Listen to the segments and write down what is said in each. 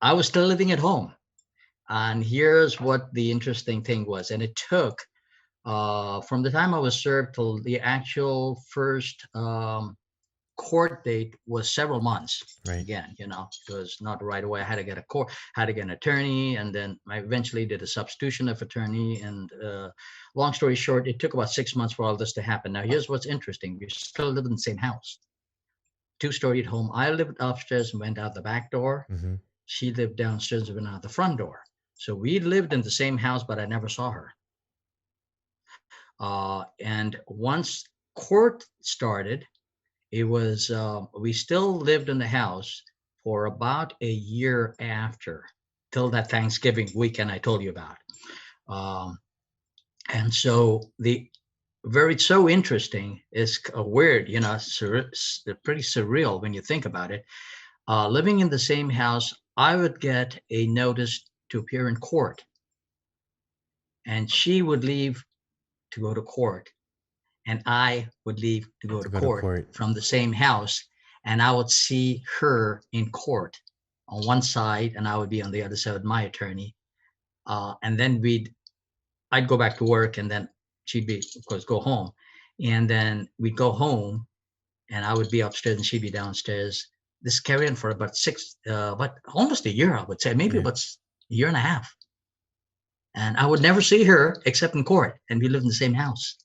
I was still living at home. And here's what the interesting thing was. And it took from the time I was served till the actual first court date was several months. Right. Again, it was not right away. I had to get a court, had to get an attorney, and then I eventually did a substitution of attorney. And long story short, it took about 6 months for all this to happen. Now, here's what's interesting: we still live in the same house, two-storied home. I lived upstairs and went out the back door. Mm-hmm. She lived downstairs and went out the front door. So we lived in the same house, but I never saw her. And once court started, it was we still lived in the house for about a year after, till that Thanksgiving weekend I told you about. Um, and so the very so interesting is weird, pretty surreal when you think about it. Living in the same house, I would get a notice to appear in court, and she would leave to go to court, and I would leave to go To to go to court court. from the same house, and I would see her in court on one side, and I would be on the other side with my attorney. And then I'd go back to work, and then she'd be, of course, go home, and then we'd go home, and I would be upstairs, and she'd be downstairs. This carried on for about almost a year, I would say, maybe Yeah. about a year and a half. And I would never see her except in court, and we lived in the same house.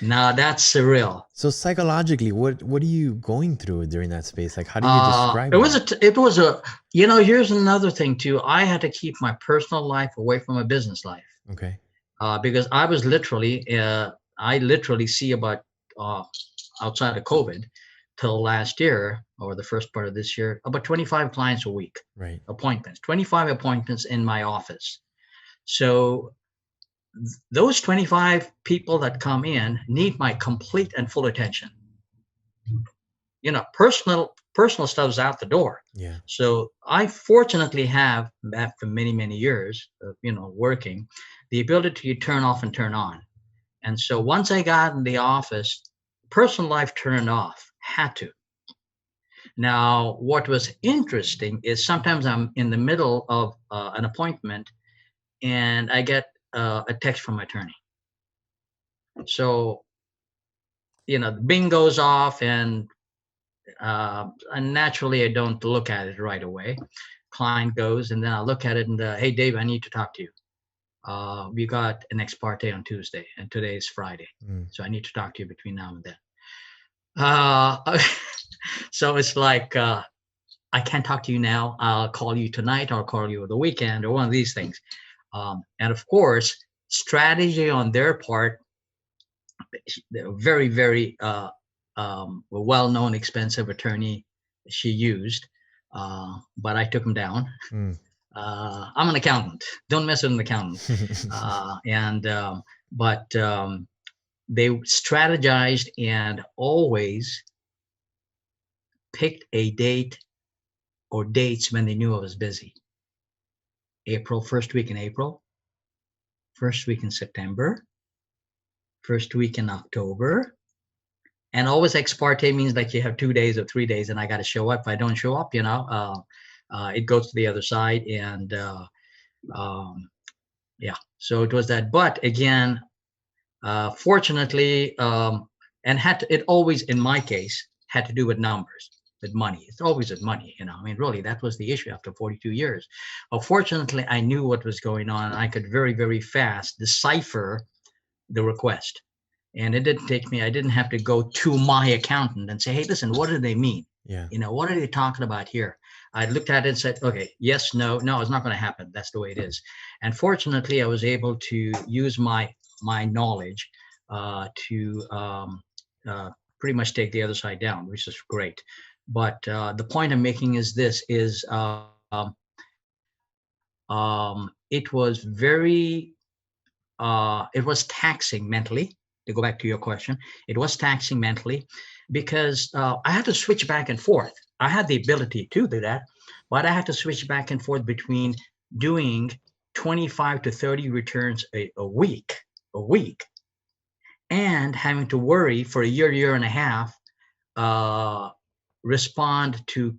Now that's surreal. So psychologically, what are you going through during that space? Like, how do you describe that? It was a, here's another thing too. I had to keep my personal life away from my business life, Okay. because I literally see about, outside of COVID till last year or the first part of this year, about 25 clients a week, Right. appointments, 25 appointments in my office. So those 25 people that come in need my complete and full attention. Personal stuff's out the door. Yeah. So I fortunately have, after many, many years of, working, the ability to turn off and turn on. And so once I got in the office, personal life turned off, had to. Now, what was interesting is sometimes I'm in the middle of an appointment, and I get a text from my attorney. So, the bing goes off, and naturally I don't look at it right away. Client goes, and then I look at it, and hey, Dave, I need to talk to you. We got an ex parte on Tuesday, and today is Friday. So I need to talk to you between now and then. So it's like, I can't talk to you now. I'll call you tonight, or I'll call you over the weekend, or one of these things. And of course, strategy on their part, they're very, very well-known, expensive attorney she used, but I took him down. I'm an accountant. Don't mess with an accountant. But they strategized and always picked a date or dates when they knew I was busy. First week in April, first week in September, first week in October. And always ex parte means like you have 2 days or 3 days, and I got to show up. If I don't show up, it goes to the other side. And yeah, so it was that. But again, fortunately, and it always, in my case, had to do with numbers, with money. It's always with money, really, that was the issue after 42 years. Fortunately, I knew what was going on. I could very, very fast decipher the request. And it didn't take me, I didn't have to go to my accountant and say, hey, listen, what do they mean? Yeah. What are they talking about here? I looked at it and said, okay, yes, no, it's not going to happen. That's the way it is. And fortunately, I was able to use my knowledge to pretty much take the other side down, which is great. But the point I'm making is this, is it was very, it was taxing mentally. To go back to your question, it was taxing mentally, because I had to switch back and forth. I had the ability to do that, but I had to switch back and forth between doing 25 to 30 returns a week, and having to worry for a year and a half respond to a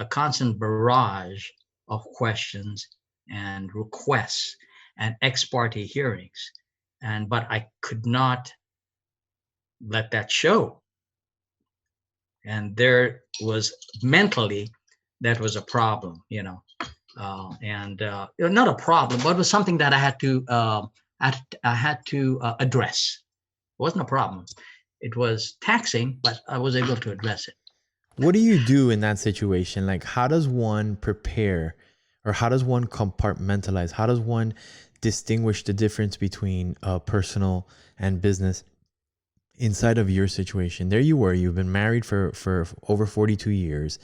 constant barrage of questions and requests and ex parte hearings. But I could not let that show. And there was mentally, that was a problem, not a problem, but it was something that I had to address. It wasn't a problem. It was taxing, but I was able to address it. What do you do in that situation? Like, how does one prepare, or how does one compartmentalize? How does one distinguish the difference between personal and business inside of your situation? There you were, you've been married for over 42 years.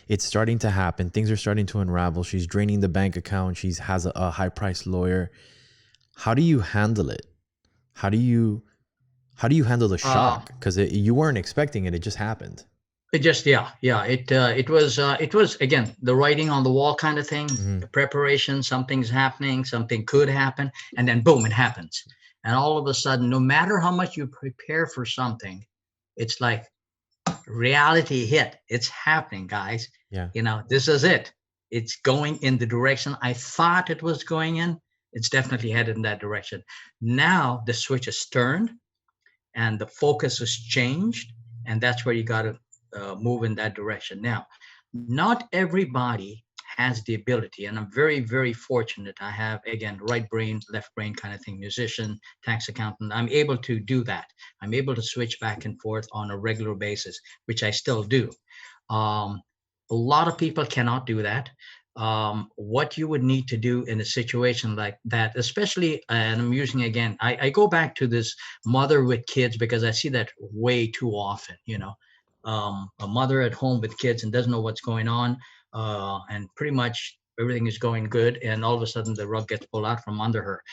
It's starting to happen. Things are starting to unravel. She's draining the bank account. She has a high-priced lawyer. How do you handle it? How do you handle the shock? Because you weren't expecting it. It just happened. It just, it was again, the writing on the wall kind of thing, the preparation, something's happening, something could happen, and then boom, it happens. And all of a sudden, no matter how much you prepare for something, it's like reality hit. It's happening, guys. Yeah. This is it. It's going in the direction I thought it was going in. It's definitely headed in that direction. Now the switch is turned and the focus has changed. And that's where you got to move in that direction. Now, not everybody has the ability, and I'm very, very fortunate. I have, again, right brain, left brain kind of thing, musician, tax accountant. I'm able to do that. I'm able to switch back and forth on a regular basis, which I still do. A lot of people cannot do that. What you would need to do in a situation like that, especially, and I'm using, again, I go back to this mother with kids because I see that way too often, a mother at home with kids and doesn't know what's going on, and pretty much everything is going good, and all of a sudden the rug gets pulled out from under her,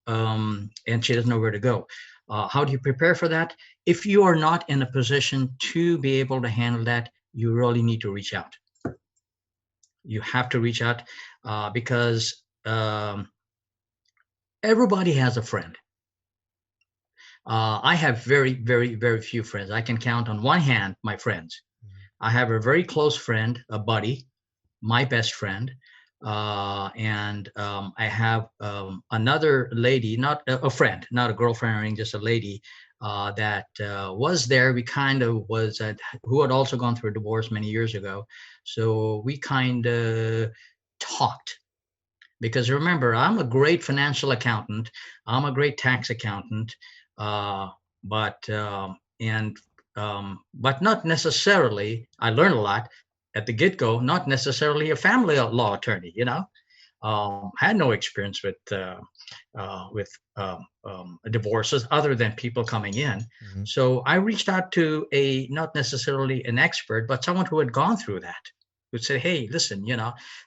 and she doesn't know where to go. How do you prepare for that? If you are not in a position to be able to handle that, you really need to reach out. You have to reach out, because everybody has a friend. I have very, very, very few friends. I can count on one hand my friends. I have a very close friend, a buddy, my best friend, and I have another lady, not a friend, not a girlfriend or anything, just a lady that was there. We kind of was who had also gone through a divorce many years ago. So we kind of talked. Because remember, I'm a great financial accountant. I'm a great tax accountant. But not necessarily, I learned a lot at the get-go, not necessarily a family law attorney, had no experience with divorces other than people coming in. So I reached out to not necessarily an expert, but someone who had gone through that, would say, hey, listen,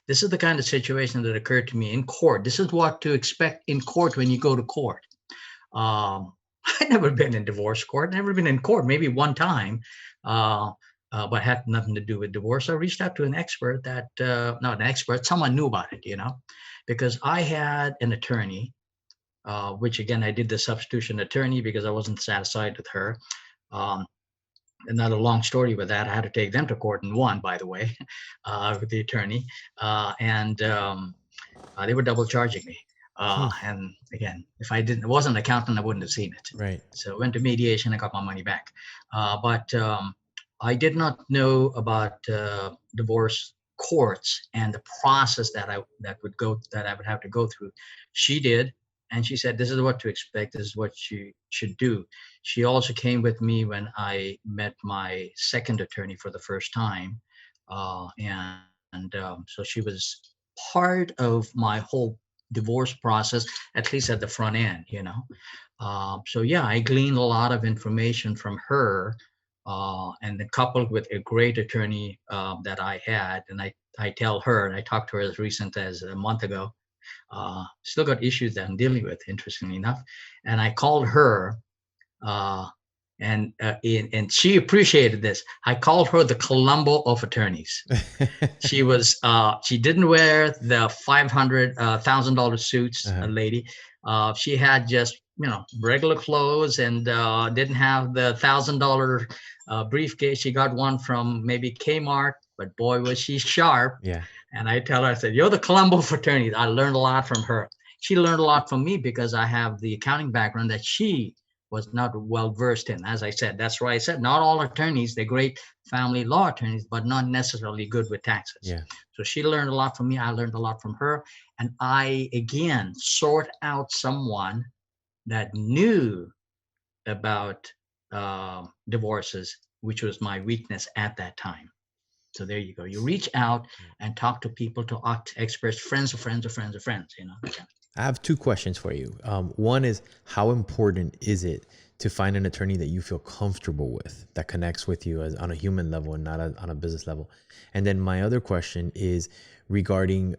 this is the kind of situation that occurred to me in court. This is what to expect in court when you go to court. I'd never been in divorce court, never been in court, maybe one time, but had nothing to do with divorce. I reached out to an expert not an expert, someone knew about it, because I had an attorney, which again, I did the substitution attorney because I wasn't satisfied with her. Another long story with that. I had to take them to court and won, by the way, with the attorney. And they were double charging me. And again, if I wasn't an accountant, I wouldn't have seen it. Right. So I went to mediation, I got my money back. But I did not know about divorce courts and the process that I would have to go through. She did. And she said, this is what to expect. This is what you should do. She also came with me when I met my second attorney for the first time. So she was part of my whole divorce process, at least at the front end, So yeah, I gleaned a lot of information from her, and then coupled with a great attorney that I had. And I tell her, and I talked to her as recent as a month ago, still got issues that I'm dealing with, interestingly enough. And I called her, and she appreciated this. I called her the Columbo of attorneys. She didn't wear the $500,000 suits, a lady. She had just, regular clothes and didn't have the $1,000 briefcase. She got one from maybe Kmart, but boy, was she sharp. Yeah. And I tell her, I said, you're the Colombo fraternity. I learned a lot from her. She learned a lot from me because I have the accounting background that she was not well versed in. As I said, that's why I said not all attorneys, they're great family law attorneys, but not necessarily good with taxes. Yeah. So she learned a lot from me. I learned a lot from her. And I, again, sought out someone that knew about divorces, which was my weakness at that time. So there you go. You reach out and talk to people, to experts, friends of friends of friends of friends, you know. I have two questions for you. One is, how important is it to find an attorney that you feel comfortable with, that connects with you as on a human level and not on a business level? And then my other question is regarding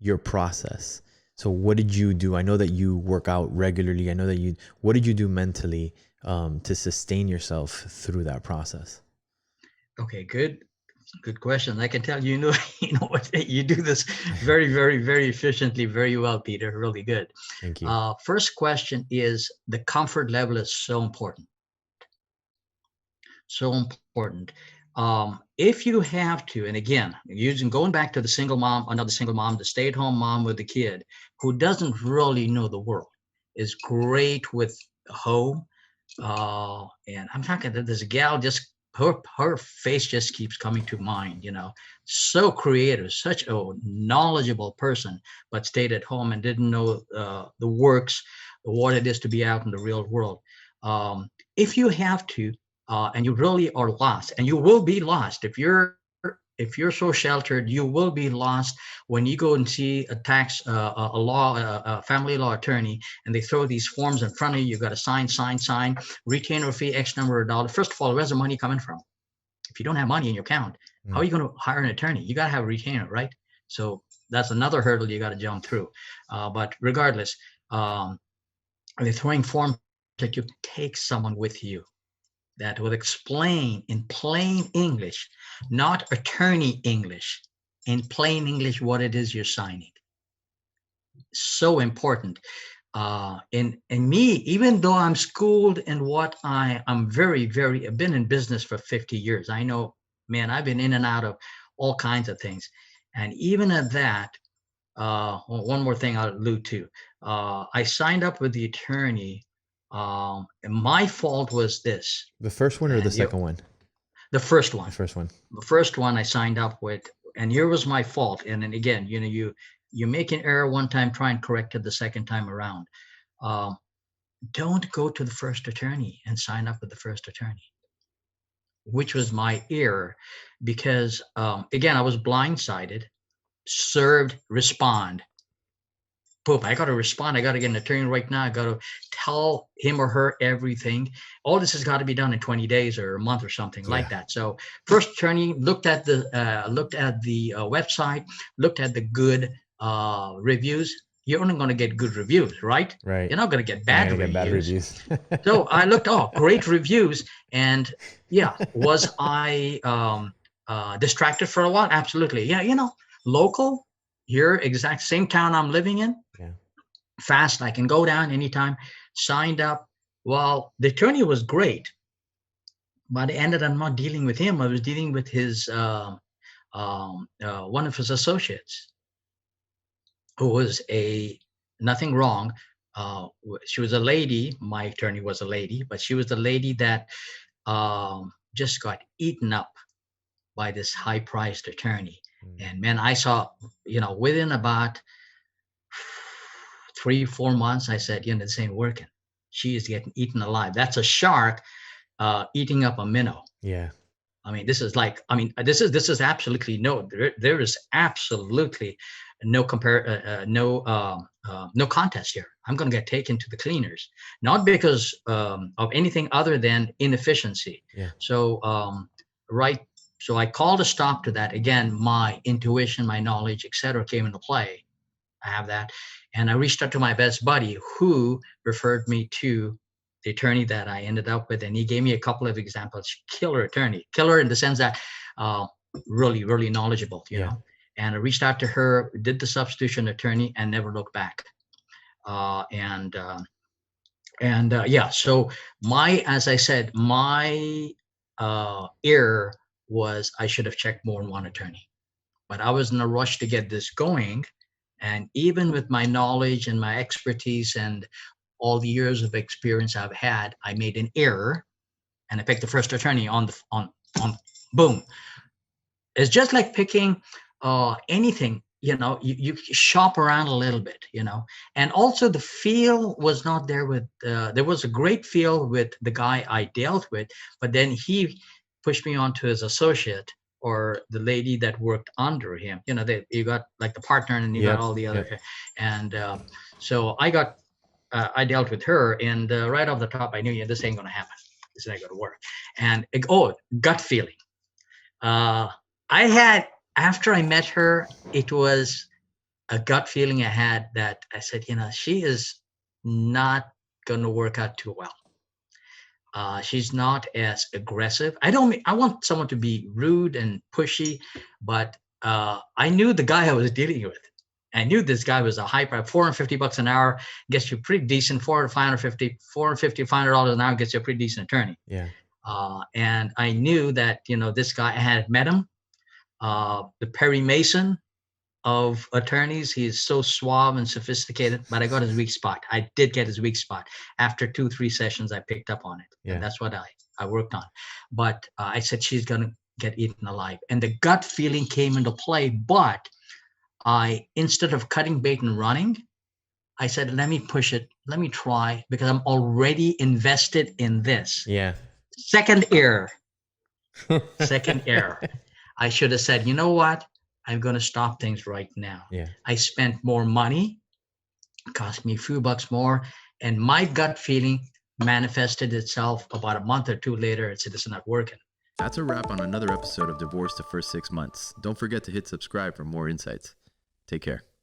your process. So what did you do? I know that you work out regularly. I know that what did you do mentally to sustain yourself through that process? Okay, good question. I can tell you know what, you do this very, very, very efficiently, very well, Peter. Really good. Thank you. First question is, the comfort level is so important. So important. If you have to, and again, going back to the single mom, another single mom, the stay-at-home mom with the kid who doesn't really know the world, is great with home. And I'm talking that this gal just, her face just keeps coming to mind, you know, so creative, such a knowledgeable person, but stayed at home and didn't know the works, what it is to be out in the real world. If you have to, and you really are lost, and you will be lost if you're so sheltered, you will be lost when you go and see a family law attorney, and they throw these forms in front of you. You got to sign, retainer fee, X number of dollars. First of all, where's the money coming from? If you don't have money in your account, how are you going to hire an attorney? You got to have a retainer, right? So that's another hurdle you got to jump through. But regardless, they're throwing forms that you take someone with you that will explain in plain English, not attorney English, in plain English what it is you're signing. So important. And me, even though I'm schooled in what I'm I've been in business for 50 years. I know, man, I've been in and out of all kinds of things. And even at that, one more thing I'll allude to. I signed up with the attorney. And my fault was this. The first one or the second one? The first one. The first one. The first one I signed up with, and here was my fault. And then again, you know, you make an error one time, try and correct it the second time around. Don't go to the first attorney and sign up with the first attorney, which was my error, because again, I was blindsided. Served, respond. Boom, I got to respond. I got to get an attorney right now. I got to tell him or her everything. All this has got to be done in 20 days or a month or something like that. So first attorney looked at the website, looked at the good reviews. You're only going to get good reviews, right? Right. You're not going to get bad reviews. So I looked, great reviews. And yeah, was I distracted for a while? Absolutely. Yeah, you know, local, here, exact same town I'm living in. Yeah. Fast, I can go down anytime. Signed up. Well, the attorney was great, but I ended up not dealing with him. I was dealing with his one of his associates, who was nothing wrong. She was a lady. My attorney was a lady, but she was the lady that just got eaten up by this high-priced attorney. And man, I saw, you know, within about 3-4 months, I said, you know, this ain't working. She is getting eaten alive. That's a shark eating up a minnow. Yeah. I mean, this is like, I mean, this is absolutely there is absolutely no contest here. I'm going to get taken to the cleaners, not because of anything other than inefficiency. Yeah. So, So I called a stop to that. Again, my intuition, my knowledge, etc., came into play. I have that. And I reached out to my best buddy, who referred me to the attorney that I ended up with. And he gave me a couple of examples. Killer attorney. Killer in the sense that really, really knowledgeable, you know. And I reached out to her, did the substitution attorney, and never looked back. So as I said, my error was I should have checked more than one attorney. But I was in a rush to get this going. And even with my knowledge and my expertise and all the years of experience I've had, I made an error, and I picked the first attorney on boom. It's just like picking anything, you shop around a little bit, and also the feel was not there with, there was a great feel with the guy I dealt with, but then he pushed me on to his associate or the lady that worked under him. You got like the partner and you got all the other, and so I dealt with her, and right off the top, I knew, this ain't gonna happen. This ain't gonna work. And gut feeling. After I met her, it was a gut feeling I had that I said, she is not gonna work out too well. She's not as aggressive. I want someone to be rude and pushy, but I knew the guy I was dealing with. I knew this guy was a high price, $450 an hour gets you pretty decent. $450, $500 an hour gets you a pretty decent attorney. Yeah. And I knew that, this guy, I had met him, the Perry Mason of attorneys. He's so suave and sophisticated, but I got his weak spot. I did get his weak spot. After 2-3 sessions, I picked up on it. Yeah. And that's what I worked on. But I said, she's going to get eaten alive. And the gut feeling came into play. But instead of cutting bait and running, I said, let me push it. Let me try, because I'm already invested in this. Yeah. Second error. I should have said, you know what? I'm going to stop things right now. Yeah. I spent more money, cost me a few bucks more, and my gut feeling manifested itself about a month or two later. It said, it's not working. That's a wrap on another episode of Divorce the First 6 Months. Don't forget to hit subscribe for more insights. Take care.